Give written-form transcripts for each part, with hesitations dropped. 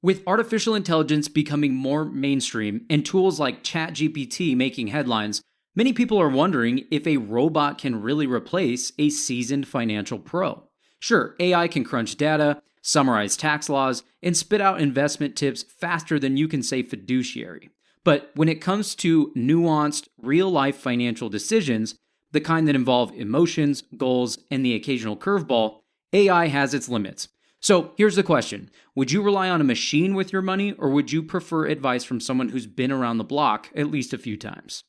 With artificial intelligence becoming more mainstream and tools like ChatGPT making headlines, many people are wondering if a robot can really replace a seasoned financial pro. Sure, AI can crunch data, summarize tax laws, and spit out investment tips faster than you can say fiduciary. But when it comes to nuanced, real-life financial decisions, the kind that involve emotions, goals, and the occasional curveball, AI has its limits. So here's the question. Would you rely on a machine with your money, or would you prefer advice from someone who's been around the block at least a few times?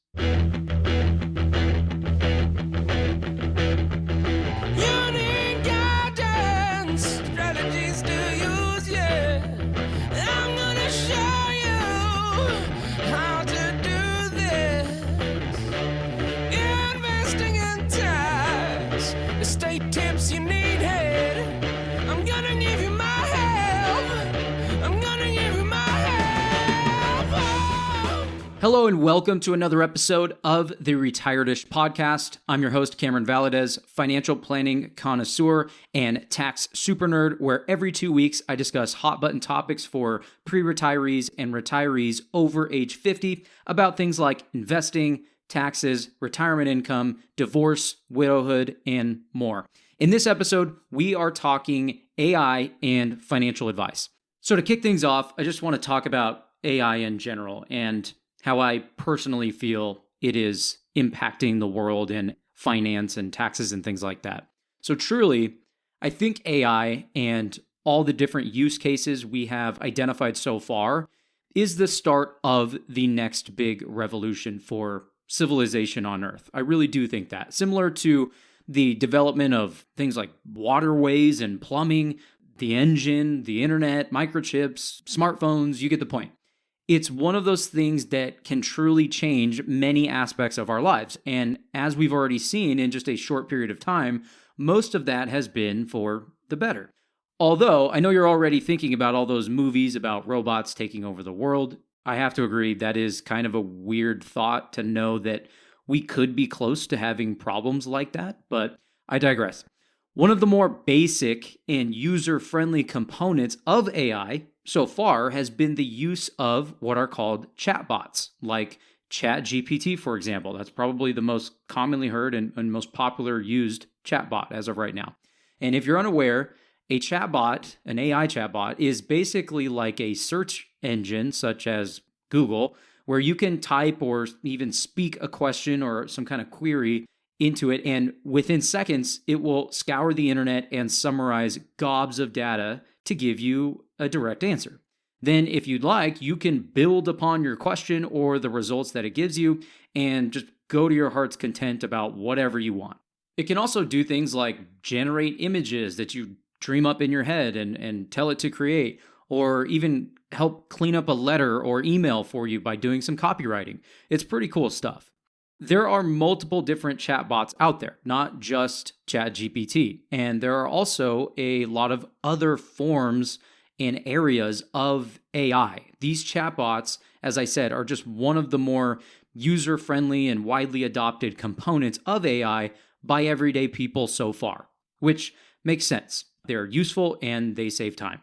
Hello and welcome to another episode of the Retired-ish podcast. I'm your host, Cameron Valadez, financial planning connoisseur and tax super nerd, where every 2 weeks I discuss hot button topics for pre-retirees and retirees over age 50 about things like investing, taxes, retirement income, divorce, widowhood, and more. In this episode, we are talking AI and financial advice. So to kick things off, I just want to talk about AI in general and how I personally feel it is impacting the world in finance and taxes and things like that. So truly, I think AI and all the different use cases we have identified so far is the start of the next big revolution for civilization on Earth. I really do think that. Similar to the development of things like waterways and plumbing, the engine, the internet, microchips, smartphones, you get the point. It's one of those things that can truly change many aspects of our lives. And as we've already seen in just a short period of time, most of that has been for the better. Although I know you're already thinking about all those movies about robots taking over the world. I have to agree that is kind of a weird thought to know that we could be close to having problems like that, but I digress. One of the more basic and user-friendly components of AI so far has been the use of what are called chatbots, like ChatGPT, for example. That's probably the most commonly heard and most popular used chatbot as of right now. And if you're unaware, a chatbot, an AI chatbot, is basically like a search engine such as Google, where you can type or even speak a question or some kind of query into it, and within seconds, it will scour the internet and summarize gobs of data to give you a direct answer. Then, if you'd like, you can build upon your question or the results that it gives you and just go to your heart's content about whatever you want. It can also do things like generate images that you dream up in your head and tell it to create, or even help clean up a letter or email for you by doing some copywriting. It's pretty cool stuff. There are multiple different chatbots out there, not just ChatGPT. And there are also a lot of other forms and areas of AI. These chatbots, as I said, are just one of the more user-friendly and widely adopted components of AI by everyday people so far, which makes sense. They're useful and they save time.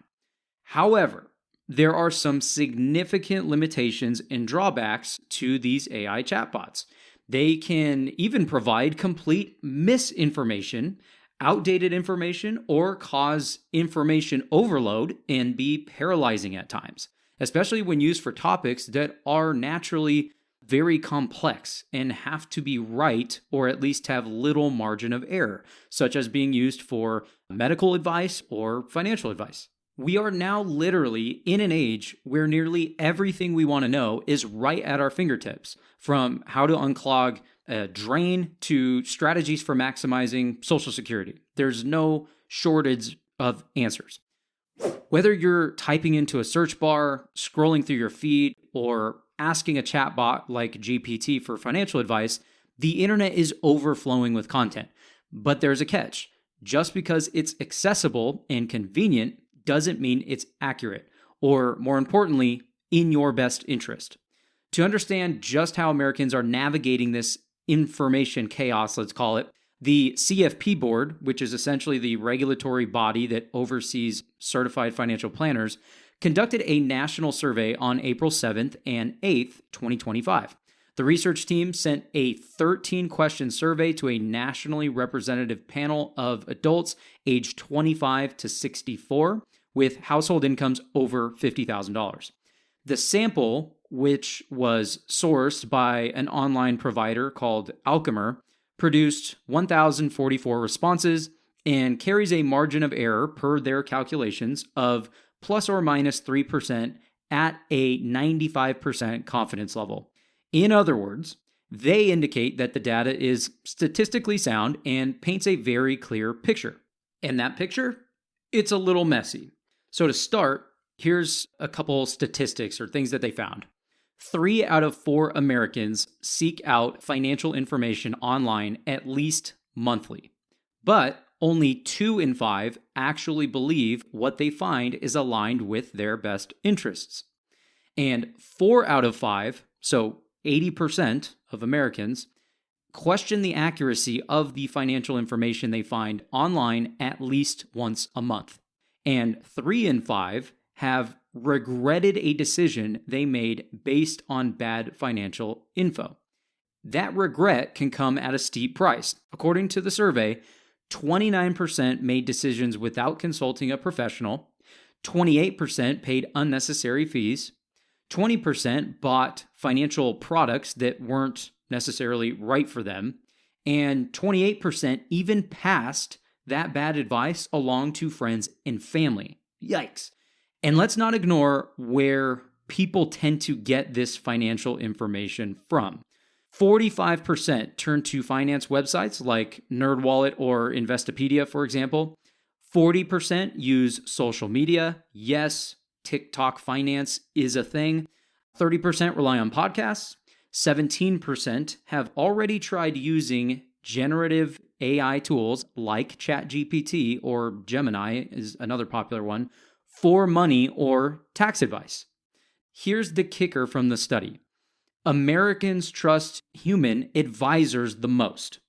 However, there are some significant limitations and drawbacks to these AI chatbots. They can even provide complete misinformation, outdated information, or cause information overload and be paralyzing at times, especially when used for topics that are naturally very complex and have to be right or at least have little margin of error, such as being used for medical advice or financial advice. We are now literally in an age where nearly everything we want to know is right at our fingertips, from how to unclog a drain to strategies for maximizing Social Security. There's no shortage of answers. Whether you're typing into a search bar, scrolling through your feed, or asking a chatbot like GPT for financial advice, the internet is overflowing with content. But there's a catch. Just because it's accessible and convenient doesn't mean it's accurate, or more importantly, in your best interest. To understand just how Americans are navigating this information chaos, let's call it, the CFP Board, which is essentially the regulatory body that oversees certified financial planners, conducted a national survey on April 7th and 8th, 2025. The research team sent a 13-question survey to a nationally representative panel of adults aged 25 to 64 with household incomes over $50,000. The sample, which was sourced by an online provider called Alchemer, produced 1,044 responses and carries a margin of error per their calculations of plus or minus 3% at a 95% confidence level. In other words, they indicate that the data is statistically sound and paints a very clear picture. And that picture, it's a little messy. So to start, here's a couple statistics or things that they found. 3 out of 4 Americans seek out financial information online at least monthly. But only 2 in 5 actually believe what they find is aligned with their best interests. And 4 out of 5, so 80% of Americans, question the accuracy of the financial information they find online at least once a month. And 3 in 5 have regretted a decision they made based on bad financial info. That regret can come at a steep price. According to the survey, 29% made decisions without consulting a professional, 28% paid unnecessary fees, 20% bought financial products that weren't necessarily right for them, and 28% even passed that bad advice along to friends and family. Yikes. And let's not ignore where people tend to get this financial information from. 45% turn to finance websites like NerdWallet or Investopedia, for example. 40% use social media. Yes, TikTok finance is a thing. 30% rely on podcasts. 17% have already tried using generative AI tools like ChatGPT or Gemini is another popular one for money or tax advice. Here's the kicker from the study. Americans trust human advisors the most.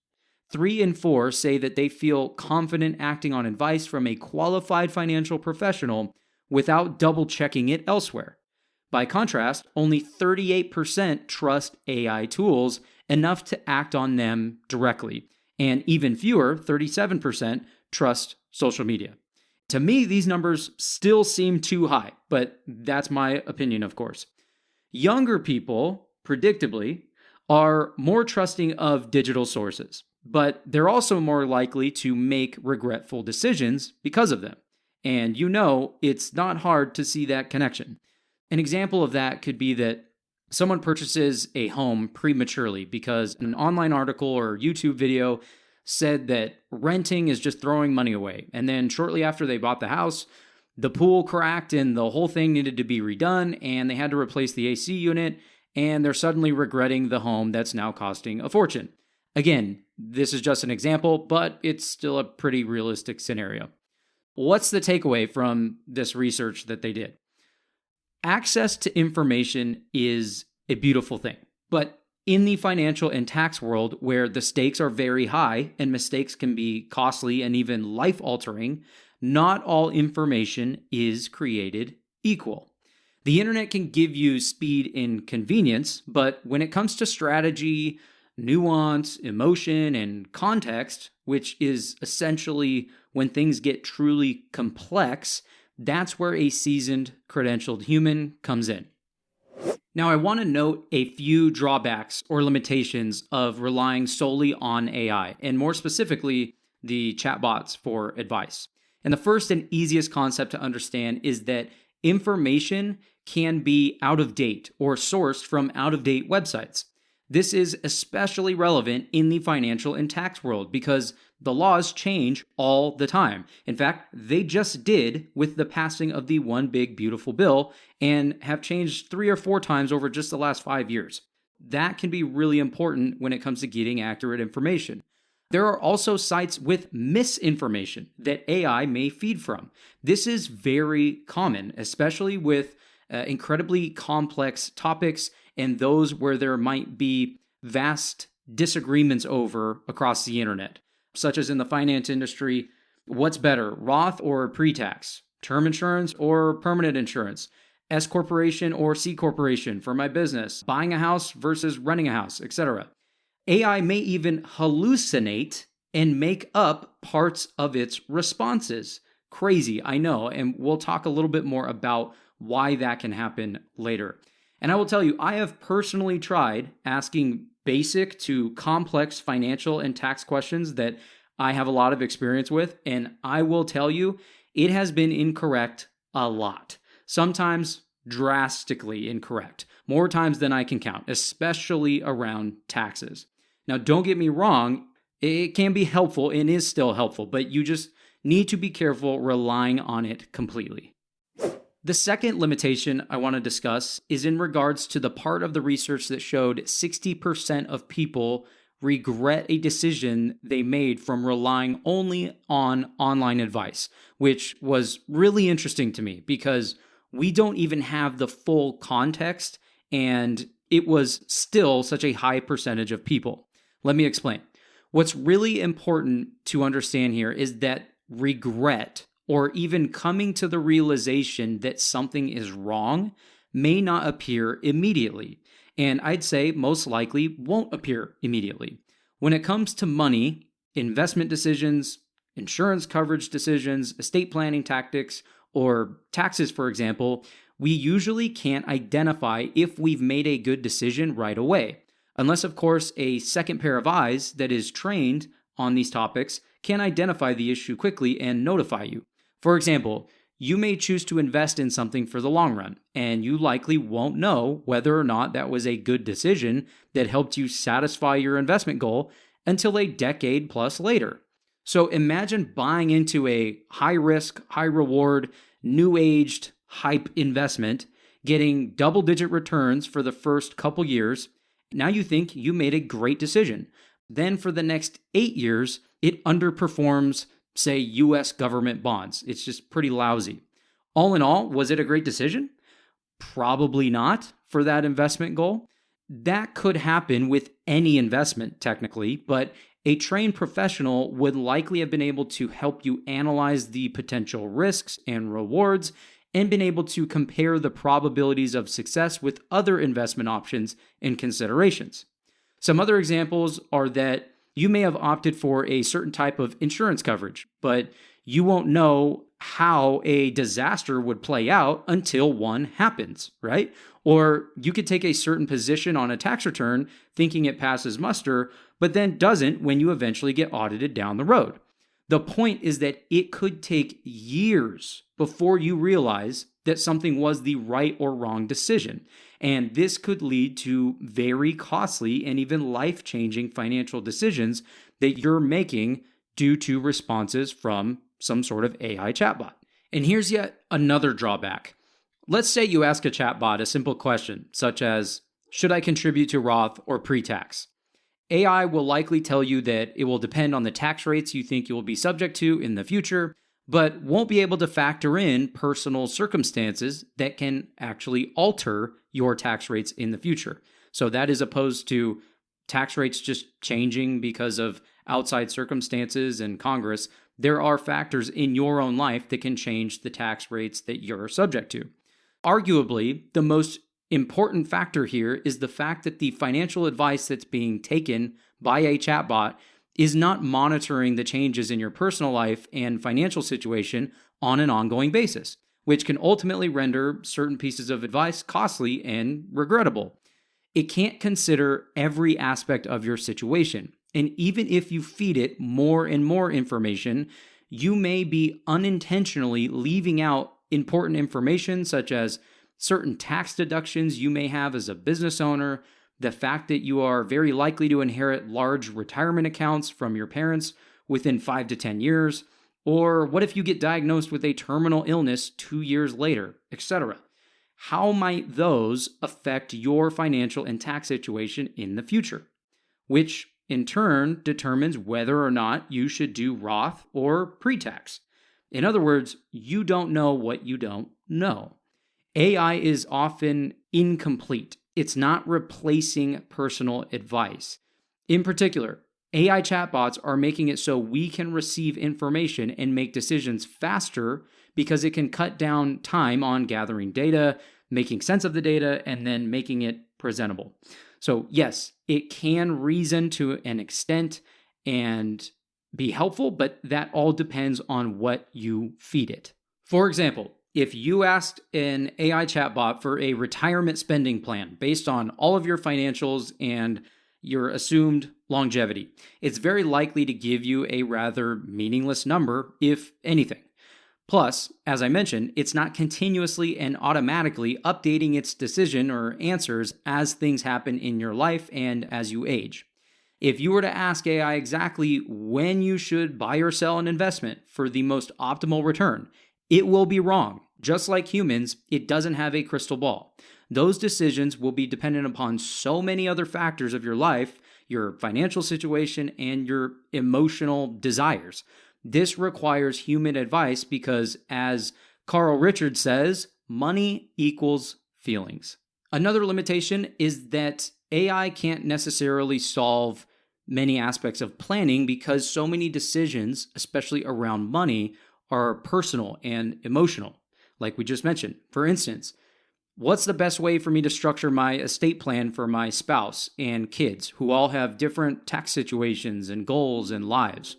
3 in 4 say that they feel confident acting on advice from a qualified financial professional without double-checking it elsewhere. By contrast, only 38% trust AI tools enough to act on them directly, and even fewer, 37%, trust social media. To me, these numbers still seem too high, but that's my opinion, of course. Younger people, predictably, are more trusting of digital sources, but they're also more likely to make regretful decisions because of them. And it's not hard to see that connection. An example of that could be that someone purchases a home prematurely because an online article or YouTube video said that renting is just throwing money away. And then shortly after they bought the house, the pool cracked and the whole thing needed to be redone and they had to replace the AC unit and they're suddenly regretting the home that's now costing a fortune. Again, this is just an example, but it's still a pretty realistic scenario. What's the takeaway from this research that they did? Access to information is a beautiful thing, but in the financial and tax world where the stakes are very high and mistakes can be costly and even life-altering, not all information is created equal. The internet can give you speed and convenience, but when it comes to strategy, nuance, emotion, and context, which is essentially when things get truly complex, that's where a seasoned, credentialed human comes in. Now, I want to note a few drawbacks or limitations of relying solely on AI, and more specifically, the chatbots for advice. And the first and easiest concept to understand is that information can be out of date or sourced from out-of-date websites. This is especially relevant in the financial and tax world because the laws change all the time. In fact, they just did with the passing of the One Big Beautiful Bill and have changed 3 or 4 times over just the last 5 years. That can be really important when it comes to getting accurate information. There are also sites with misinformation that AI may feed from. This is very common, especially with incredibly complex topics and those where there might be vast disagreements over across the internet, such as in the finance industry. What's better, Roth or pre-tax? term insurance or permanent insurance, S corporation or C corporation for my business, buying a house versus renting a house, etc. AI may even hallucinate and make up parts of its responses. Crazy, I know, and we'll talk a little bit more about why that can happen later. And I will tell you, I have personally tried asking basic to complex financial and tax questions that I have a lot of experience with, and I will tell you, it has been incorrect a lot. Sometimes drastically incorrect, more times than I can count, especially around taxes. Now, don't get me wrong, it can be helpful and is still helpful, but you just need to be careful relying on it completely. The second limitation I want to discuss is in regards to the part of the research that showed 60% of people regret a decision they made from relying only on online advice, which was really interesting to me because we don't even have the full context, and it was still such a high percentage of people. Let me explain. What's really important to understand here is that regret, or even coming to the realization that something is wrong, may not appear immediately, and I'd say most likely won't appear immediately. When it comes to money, investment decisions, insurance coverage decisions, estate planning tactics, or taxes, for example, we usually can't identify if we've made a good decision right away. Unless, of course, a second pair of eyes that is trained on these topics can identify the issue quickly and notify you. For example, you may choose to invest in something for the long run, and you likely won't know whether or not that was a good decision that helped you satisfy your investment goal until a decade plus later. So imagine buying into a high-risk, high-reward, new-aged hype investment, getting double-digit returns for the first couple years. Now you think you made a great decision. Then for the next 8 years, it underperforms, say, US government bonds. It's just pretty lousy. All in all, was it a great decision? Probably not for that investment goal. That could happen with any investment, technically, but a trained professional would likely have been able to help you analyze the potential risks and rewards and been able to compare the probabilities of success with other investment options and considerations. Some other examples are that you may have opted for a certain type of insurance coverage, but you won't know how a disaster would play out until one happens, right? Or you could take a certain position on a tax return thinking it passes muster, but then doesn't when you eventually get audited down the road. The point is that it could take years before you realize that something was the right or wrong decision. And this could lead to very costly and even life-changing financial decisions that you're making due to responses from some sort of AI chatbot. And here's yet another drawback. Let's say you ask a chatbot a simple question, such as, should I contribute to Roth or pre-tax? AI will likely tell you that it will depend on the tax rates you think you will be subject to in the future, but won't be able to factor in personal circumstances that can actually alter your tax rates in the future. So that is opposed to tax rates just changing because of outside circumstances and Congress. There are factors in your own life that can change the tax rates that you're subject to. Arguably, the most important factor here is the fact that the financial advice that's being taken by a chatbot is not monitoring the changes in your personal life and financial situation on an ongoing basis, which can ultimately render certain pieces of advice costly and regrettable. It can't consider every aspect of your situation, and even if you feed it more and more information, you may be unintentionally leaving out important information such as certain tax deductions you may have as a business owner, the fact that you are very likely to inherit large retirement accounts from your parents within 5 to 10 years, or what if you get diagnosed with a terminal illness 2 years later, etc. How might those affect your financial and tax situation in the future? Which in turn determines whether or not you should do Roth or pre-tax. In other words, you don't know what you don't know. AI is often incomplete. It's not replacing personal advice. In particular, AI chatbots are making it so we can receive information and make decisions faster because it can cut down time on gathering data, making sense of the data, and then making it presentable. So yes, it can reason to an extent and be helpful, but that all depends on what you feed it. For example, if you asked an AI chatbot for a retirement spending plan based on all of your financials and your assumed longevity, it's very likely to give you a rather meaningless number, if anything. Plus, as I mentioned, it's not continuously and automatically updating its decision or answers as things happen in your life and as you age. If you were to ask AI exactly when you should buy or sell an investment for the most optimal return, it will be wrong. Just like humans, it doesn't have a crystal ball. Those decisions will be dependent upon so many other factors of your life, your financial situation, and your emotional desires. This requires human advice because, as Carl Richards says, money equals feelings. Another limitation is that AI can't necessarily solve many aspects of planning because so many decisions, especially around money, are personal and emotional, like we just mentioned. For instance, what's the best way for me to structure my estate plan for my spouse and kids who all have different tax situations and goals and lives?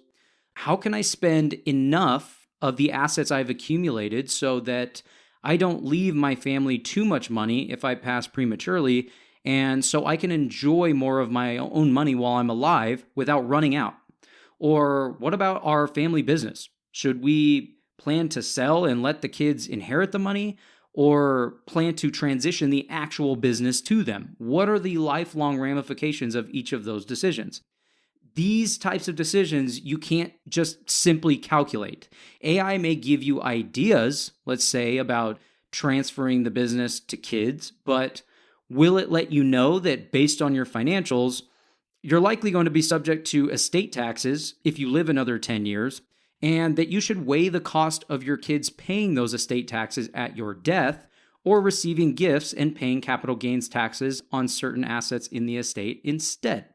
How can I spend enough of the assets I've accumulated so that I don't leave my family too much money if I pass prematurely, and so I can enjoy more of my own money while I'm alive without running out? Or what about our family business? Should we plan to sell and let the kids inherit the money, or plan to transition the actual business to them? What are the lifelong ramifications of each of those decisions? These types of decisions you can't just simply calculate. AI may give you ideas, let's say, about transferring the business to kids, but will it let you know that based on your financials, you're likely going to be subject to estate taxes if you live another 10 years, and that you should weigh the cost of your kids paying those estate taxes at your death or receiving gifts and paying capital gains taxes on certain assets in the estate instead?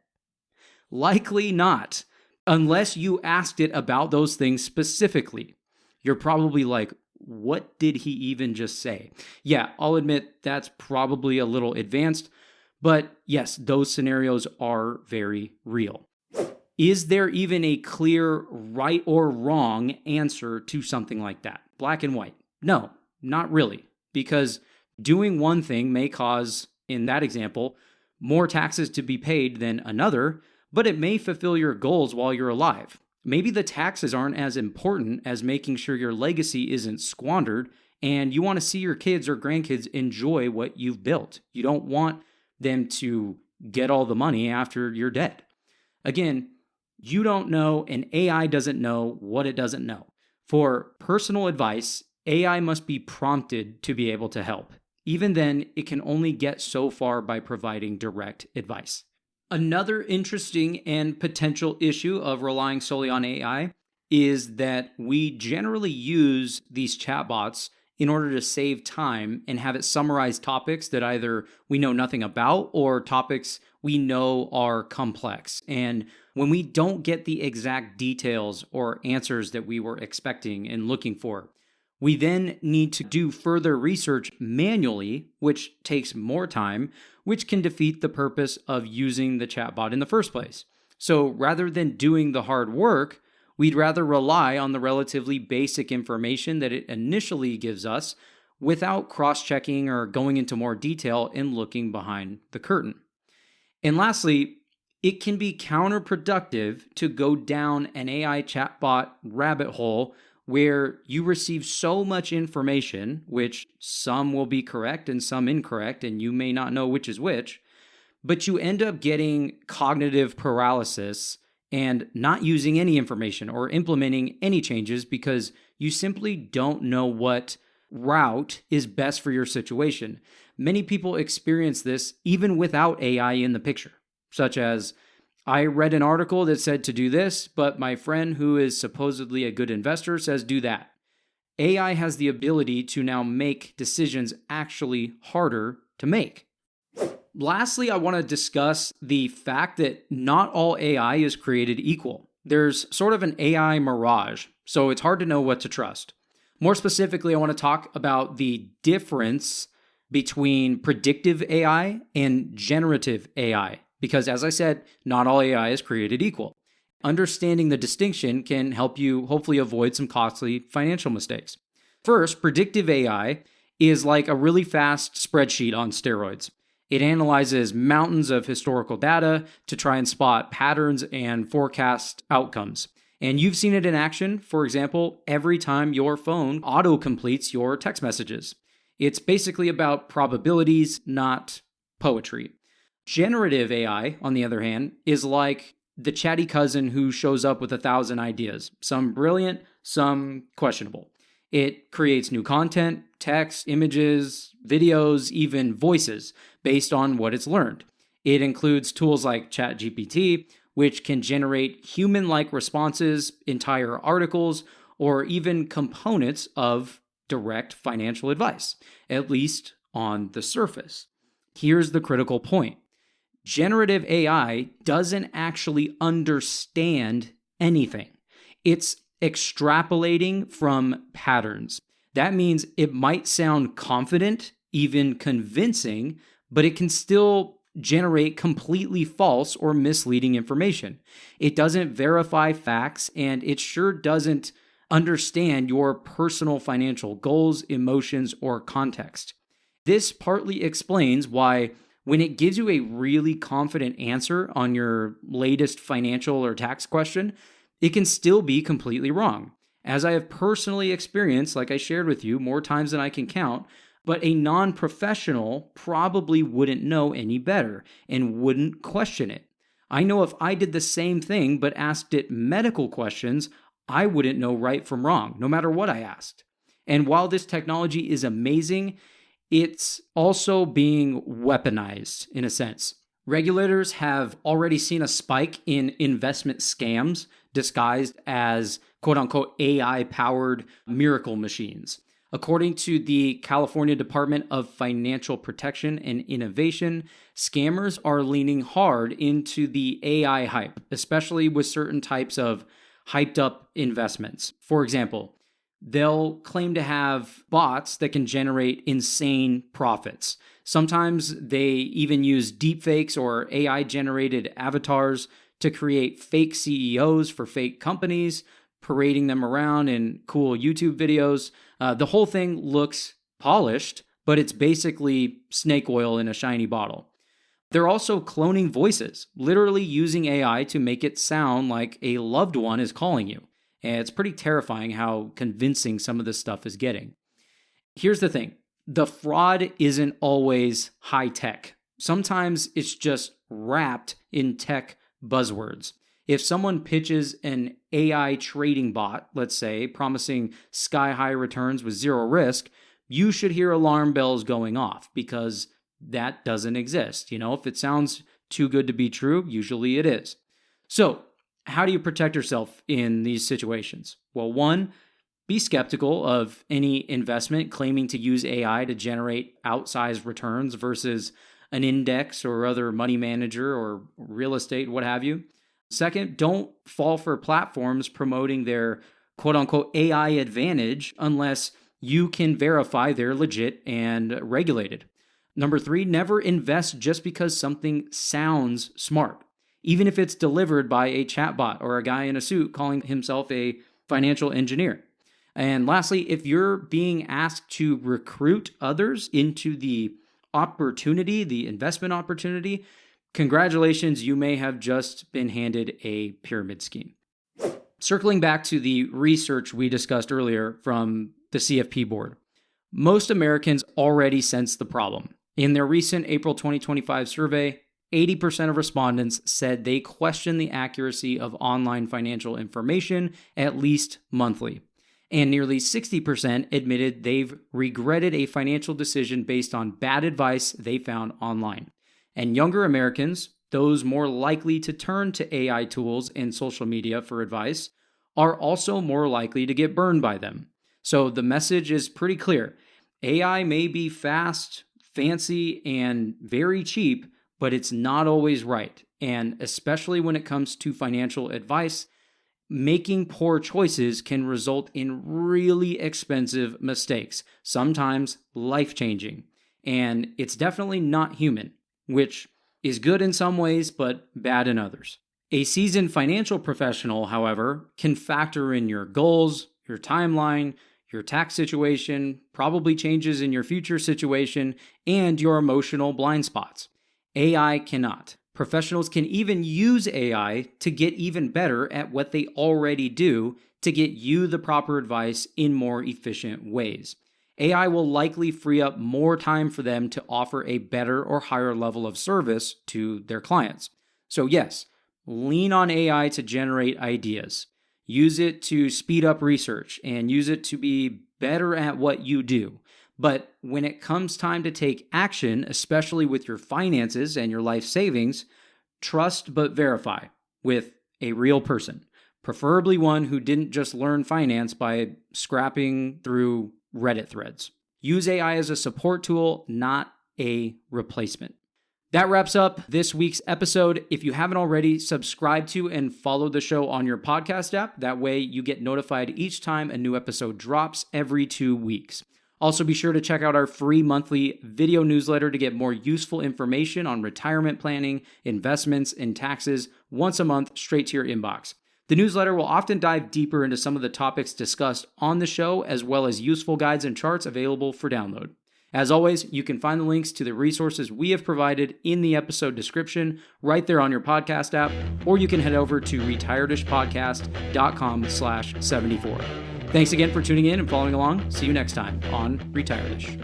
Likely not, unless you asked it about those things specifically. You're probably like, what did he even just say? Yeah, I'll admit that's probably a little advanced, but yes, those scenarios are very real. Is there even a clear right or wrong answer to something like that? Black and white? No, not really, because doing one thing may cause, in that example, more taxes to be paid than another, but it may fulfill your goals while you're alive. Maybe the taxes aren't as important as making sure your legacy isn't squandered, and you want to see your kids or grandkids enjoy what you've built. You don't want them to get all the money after you're dead. Again, you don't know, and AI doesn't know what it doesn't know. For personal advice, AI must be prompted to be able to help. Even then, it can only get so far by providing direct advice. Another interesting and potential issue of relying solely on AI is that we generally use these chatbots in order to save time and have it summarize topics that either we know nothing about or topics we know are complex. And when we don't get the exact details or answers that we were expecting and looking for, we then need to do further research manually, which takes more time, which can defeat the purpose of using the chatbot in the first place. So rather than doing the hard work, we'd rather rely on the relatively basic information that it initially gives us without cross-checking or going into more detail and looking behind the curtain. And lastly, it can be counterproductive to go down an AI chatbot rabbit hole where you receive so much information, which some will be correct and some incorrect, and you may not know which is which, but you end up getting cognitive paralysis and not using any information or implementing any changes because you simply don't know what route is best for your situation. Many people experience this even without AI in the picture, such as, I read an article that said to do this, but my friend who is supposedly a good investor says do that. AI has the ability to now make decisions actually harder to make. Lastly, I want to discuss the fact that not all AI is created equal. There's sort of an AI mirage, so it's hard to know what to trust. More specifically, I want to talk about the difference between predictive AI and generative AI, because as I said, not all AI is created equal. Understanding the distinction can help you hopefully avoid some costly financial mistakes. First, predictive AI is like a really fast spreadsheet on steroids. It analyzes mountains of historical data to try and spot patterns and forecast outcomes. And you've seen it in action, for example, every time your phone auto-completes your text messages. It's basically about probabilities, not poetry. Generative AI, on the other hand, is like the chatty cousin who shows up with 1,000 ideas, some brilliant, some questionable. It creates new content, text, images, videos, even voices based on what it's learned. It includes tools like ChatGPT, which can generate human-like responses, entire articles, or even components of direct financial advice, at least on the surface. Here's the critical point. Generative AI doesn't actually understand anything. It's extrapolating from patterns. That means it might sound confident, even convincing, but it can still generate completely false or misleading information. It doesn't verify facts, and it sure doesn't understand your personal financial goals, emotions, or context. This partly explains why when it gives you a really confident answer on your latest financial or tax question, it can still be completely wrong. As I have personally experienced, like I shared with you, more times than I can count, but a non-professional probably wouldn't know any better and wouldn't question it. I know if I did the same thing but asked it medical questions, I wouldn't know right from wrong, no matter what I asked. And while this technology is amazing, it's also being weaponized in a sense. Regulators have already seen a spike in investment scams disguised as quote-unquote AI-powered miracle machines. According to the California Department of Financial Protection and Innovation, scammers are leaning hard into the AI hype, especially with certain types of hyped up investments. For example, they'll claim to have bots that can generate insane profits. Sometimes they even use deepfakes or AI-generated avatars to create fake CEOs for fake companies, parading them around in cool YouTube videos. The whole thing looks polished, but it's basically snake oil in a shiny bottle. They're also cloning voices, literally using AI to make it sound like a loved one is calling you. And it's pretty terrifying how convincing some of this stuff is getting. Here's the thing. The fraud isn't always high tech. Sometimes it's just wrapped in tech buzzwords. If someone pitches an AI trading bot, let's say, promising sky-high returns with zero risk, you should hear alarm bells going off because that doesn't exist. If it sounds too good to be true, usually it is. So, how do you protect yourself in these situations? Well, one, be skeptical of any investment claiming to use AI to generate outsized returns versus an index or other money manager or real estate, what have you. Second, don't fall for platforms promoting their quote-unquote AI advantage unless you can verify they're legit and regulated. Number three, never invest just because something sounds smart, even if it's delivered by a chatbot or a guy in a suit calling himself a financial engineer. And lastly, if you're being asked to recruit others into the investment opportunity, congratulations, you may have just been handed a pyramid scheme. Circling back to the research we discussed earlier from the CFP Board, most Americans already sense the problem. In their recent April 2025 survey, 80% of respondents said they question the accuracy of online financial information at least monthly. And nearly 60% admitted they've regretted a financial decision based on bad advice they found online. And younger Americans, those more likely to turn to AI tools and social media for advice, are also more likely to get burned by them. So the message is pretty clear. AI may be fast, fancy, and very cheap, but it's not always right. And especially when it comes to financial advice, making poor choices can result in really expensive mistakes, sometimes life-changing. And it's definitely not human, which is good in some ways, but bad in others. A seasoned financial professional, however, can factor in your goals, your timeline, your tax situation, probably changes in your future situation, and your emotional blind spots. AI cannot. Professionals can even use AI to get even better at what they already do to get you the proper advice in more efficient ways. AI will likely free up more time for them to offer a better or higher level of service to their clients. So yes, lean on AI to generate ideas. Use it to speed up research and use it to be better at what you do. But when it comes time to take action, especially with your finances and your life savings, trust but verify with a real person, preferably one who didn't just learn finance by scrapping through Reddit threads. Use AI as a support tool, not a replacement. That wraps up this week's episode. If you haven't already, subscribe to and follow the show on your podcast app. That way you get notified each time a new episode drops every 2 weeks. Also, be sure to check out our free monthly video newsletter to get more useful information on retirement planning, investments, and taxes once a month straight to your inbox. The newsletter will often dive deeper into some of the topics discussed on the show, as well as useful guides and charts available for download. As always, you can find the links to the resources we have provided in the episode description right there on your podcast app, or you can head over to retiredishpodcast.com/74. Thanks again for tuning in and following along. See you next time on Retired-ish.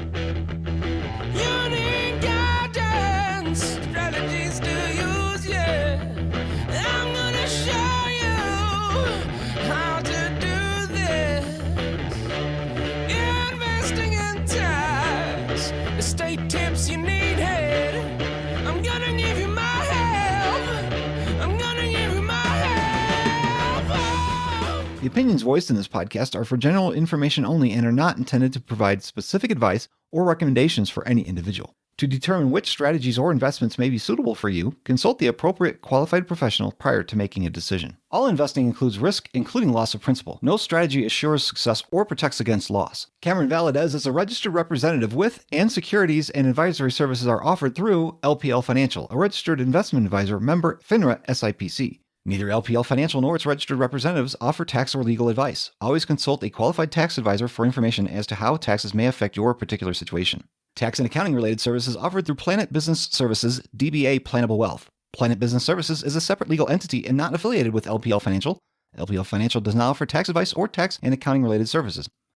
Estate tips you need help. I'm gonna give you my help. I'm gonna give you my help. Oh. The opinions voiced in this podcast are for general information only and are not intended to provide specific advice or recommendations for any individual. To determine which strategies or investments may be suitable for you, consult the appropriate qualified professional prior to making a decision. All investing includes risk, including loss of principal. No strategy assures success or protects against loss. Cameron Valadez is a registered representative with, and securities and advisory services are offered through LPL Financial, a registered investment advisor, member FINRA SIPC. Neither LPL Financial nor its registered representatives offer tax or legal advice. Always consult a qualified tax advisor for information as to how taxes may affect your particular situation. Tax and accounting related services offered through Planet Business Services, DBA Plannable Wealth. Planet Business Services is a separate legal entity and not affiliated with LPL Financial. LPL Financial does not offer tax advice or tax and accounting related services.